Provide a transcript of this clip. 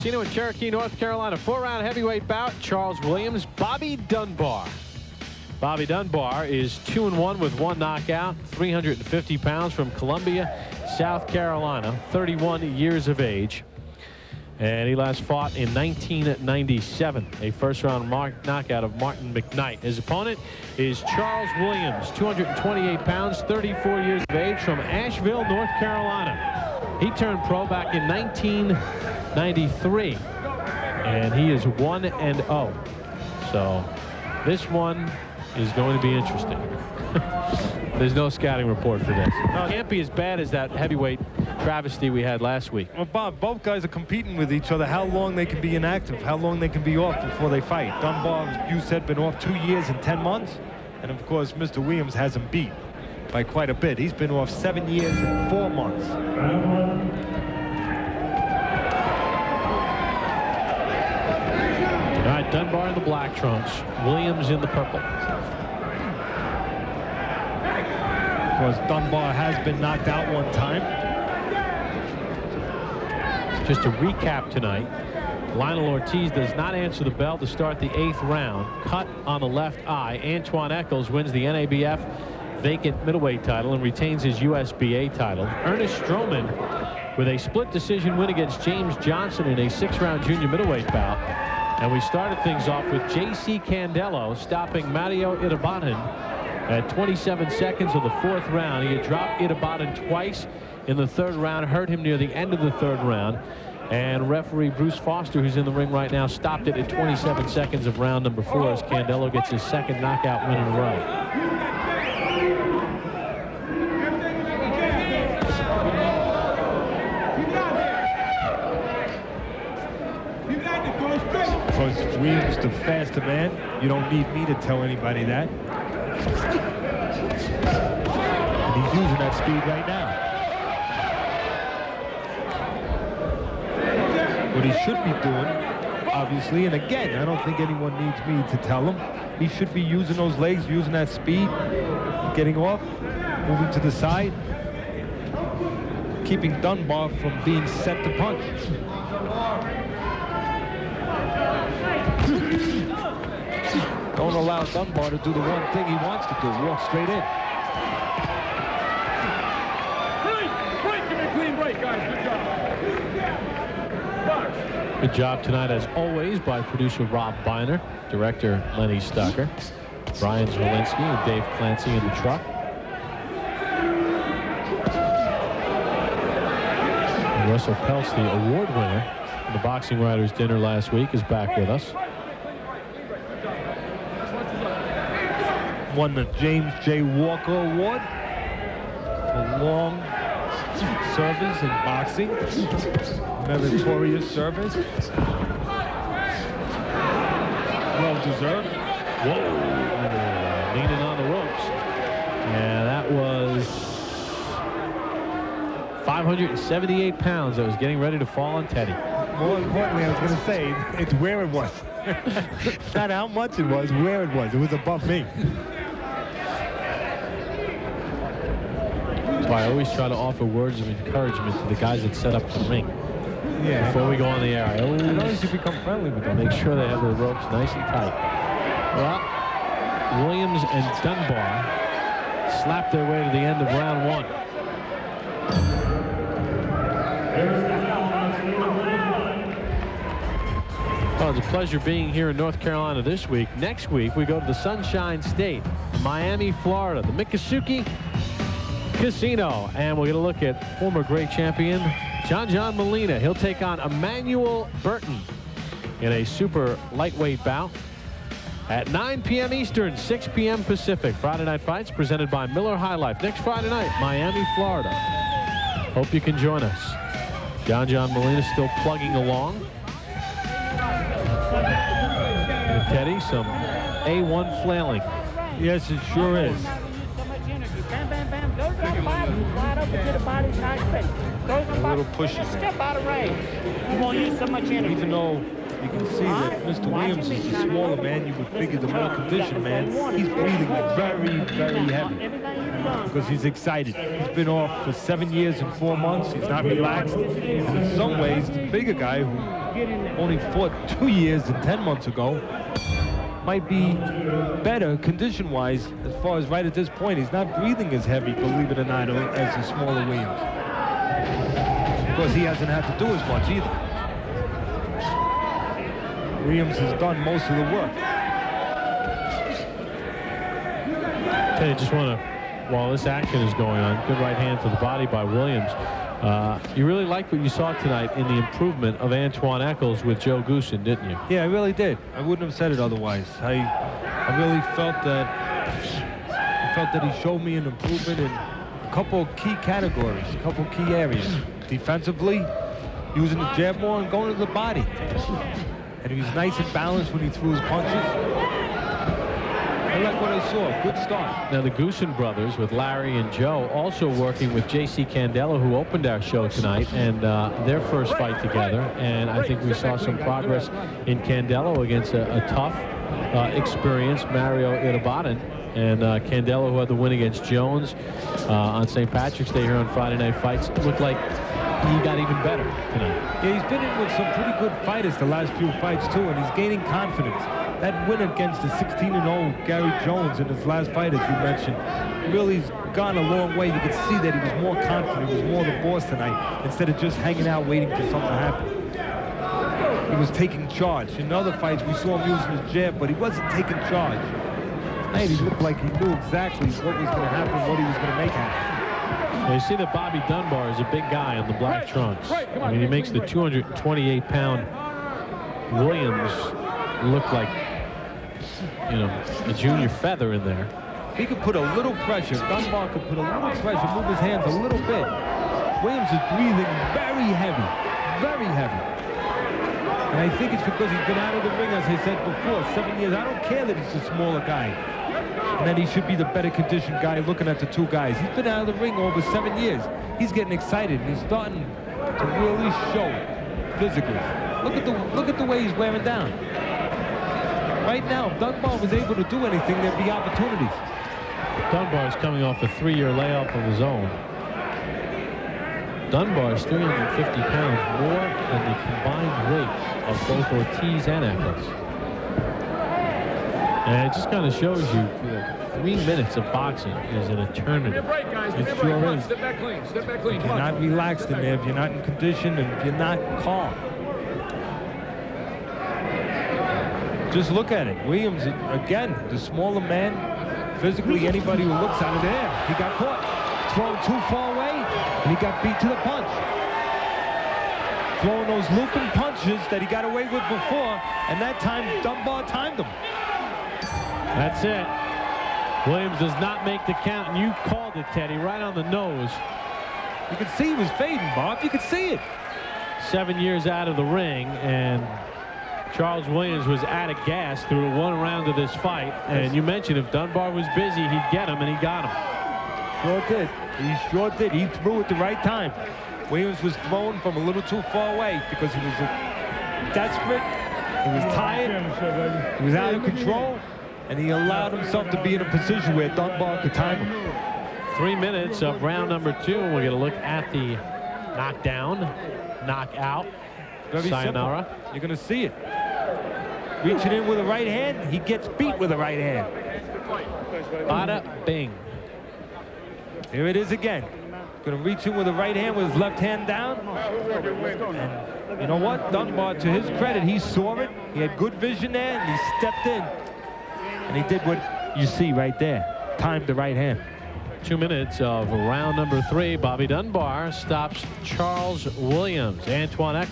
In Cherokee, North Carolina, 4-round heavyweight bout. Charles Williams, Bobby Dunbar. Bobby Dunbar is 2-1 with 1 knockout, 350 pounds, from Columbia, South Carolina, 31 years of age. And he last fought in 1997, a first-round knockout of Martin McKnight. His opponent is Charles Williams, 228 pounds, 34 years of age, from Asheville, North Carolina. He turned pro back in 1993, and he is 1-0. So this one is going to be interesting. There's no scouting report for this. No, it can't be as bad as that heavyweight travesty we had last week. Well, Bob, both guys are competing with each other. How long they can be inactive, how long they can be off before they fight. Dunbar, you said, been off 2 years and 10 months. And of course, Mr. Williams has him beat by quite a bit. He's been off 7 years and 4 months. All right, Dunbar in the black trunks, Williams in the purple. Of course, Dunbar has been knocked out one time. Just to recap tonight, Lionel Ortiz does not answer the bell to start the 8th round. Cut on the left eye. Antoine Eccles wins the NABF vacant middleweight title and retains his USBA title. Ernest Stroman with a split decision win against James Johnson in a 6-round junior middleweight bout. And we started things off with J.C. Candelo stopping Mario Irabaden at 27 seconds of the 4th round. He had dropped Irabaden twice in the 3rd round, hurt him near the end of the 3rd round. And referee Bruce Foster, who's in the ring right now, stopped it at 27 seconds of round number 4 as Candelo gets his 2nd knockout win in a row. Because Williams the faster man. You don't need me to tell anybody that. And he's using that speed right now. What he should be doing, obviously, and again, I don't think anyone needs me to tell him, he should be using those legs, using that speed, getting off, moving to the side, keeping Dunbar from being set to punch. Don't allow Dunbar to do the one thing he wants to do, walk straight in. Break, give me a clean break, guys. Good job. Good job tonight, as always, by producer Rob Biner, director Lenny Stucker, Brian Zwolinski and Dave Clancy in the truck. And Russell Peltz, the award winner in the Boxing Writers' Dinner last week, is back with us. Won the James J. Walker Award for long service in boxing, meritorious service, well deserved. Whoa, leaning on the ropes, and that was 578 pounds that was getting ready to fall on Teddy. More importantly, I was going to say, it's where it was. Not how much it was, where it was. It was above me. That's why I always try to offer words of encouragement to the guys that set up the ring. Yeah. Before we go on the air, I always you become friendly with them. make sure they have the ropes nice and tight. Well, Williams and Dunbar slapped their way to the end of round 1. Well, it's a pleasure being here in North Carolina this week. Next week, we go to the Sunshine State, Miami, Florida, the Miccosukee Casino. And we're going to look at former great champion John Molina. He'll take on Emmanuel Burton in a super lightweight bout at 9 p.m. Eastern, 6 p.m. Pacific. Friday Night Fights presented by Miller High Life. Next Friday night, Miami, Florida. Hope you can join us. John Molina still plugging along. And Teddy, some A1 flailing. Yes, it sure is. A little pushy. Step out of range. You won't use so much energy. Even though you can see that Mr. Williams is a smaller man, you would figure the more conditioned man, he's breathing very, very heavy because he's excited. He's been off for 7 years and 4 months. He's not relaxed. And in some ways, the bigger guy who only fought 2 years and 10 months ago, might be better condition-wise as far as right at this point. He's not breathing as heavy, believe it or not, as the smaller Williams. Because he hasn't had to do as much either. Williams has done most of the work. I just want to, while this action is going on, good right hand to the body by Williams. You really liked what you saw tonight in the improvement of Antoine Eccles with Joe Goosen, didn't you? Yeah, I really did. I wouldn't have said it otherwise. I really felt that he showed me an improvement in a couple of key categories, a couple of key areas. Defensively, using the jab more and going to the body. And he was nice and balanced when he threw his punches. I like what I saw. Good start. Now the Goosen brothers with Larry and Joe also working with J.C. Candelo, who opened our show tonight, and their first fight together. And I think we saw some progress in Candelo against a tough, experienced Mario Irabaden. And Candelo, who had the win against Jones on St. Patrick's Day here on Friday Night Fights, looked like he got even better tonight. Yeah, he's been in with some pretty good fighters the last few fights too, and he's gaining confidence. That win against the 16-0 Gary Jones in his last fight, as you mentioned, really's gone a long way. You could see that he was more confident, he was more the boss tonight, instead of just hanging out waiting for something to happen. He was taking charge. In other fights, we saw him using his jab, but he wasn't taking charge. Tonight, he looked like he knew exactly what was going to happen, what he was going to make happen. Well, you see that Bobby Dunbar is a big guy on the black trunks. I mean, he makes the 228-pound Williams look like, you know, a junior feather in there. He could put a little pressure. Dunbar could put a little pressure, move his hands a little bit. Williams is breathing very heavy, very heavy. And I think it's because he's been out of the ring, as I said before, 7 years. I don't care that he's a smaller guy, and that he should be the better conditioned guy looking at the two guys. He's been out of the ring over 7 years. He's getting excited, and he's starting to really show it physically. Look at the way he's wearing down. Right now, if Dunbar was able to do anything, there'd be opportunities. Dunbar is coming off a 3-year layoff of his own. Dunbar is 350 pounds more than the combined weight of both Ortiz and Eccles. And it just kind of shows you that 3 minutes of boxing is an eternity. It sure is. Step back clean. Step back clean. If you're not relaxed in there, if you're not in condition, and if you're not calm. Just look at it. Williams, again, the smaller man, physically, anybody who looks out of there, he got caught. Thrown too far away, and he got beat to the punch. Throwing those looping punches that he got away with before, and that time Dunbar timed him. That's it. Williams does not make the count, and you called it, Teddy, right on the nose. You could see he was fading, Bob. You could see it. 7 years out of the ring, and Charles Williams was out of gas through one round of this fight. And you mentioned if Dunbar was busy, he'd get him, and he got him. Sure did. He sure did. He threw at the right time. Williams was thrown from a little too far away because he was desperate, he was tired, he was out of control, and he allowed himself to be in a position where Dunbar could time him. 3 minutes of round number 2, and we'll get a look at the knockdown, knockout, Very sayonara. simple. You're going to see it. Reaching in with a right hand, he gets beat with a right hand. Bada bing. Here it is again. Going to reach in with the right hand with his left hand down. And you know what? Dunbar, to his credit, he saw it. He had good vision there, and he stepped in. And he did what you see right there. Timed the right hand. 2 minutes of round number 3. Bobby Dunbar stops Charles Williams. Antoine Eccles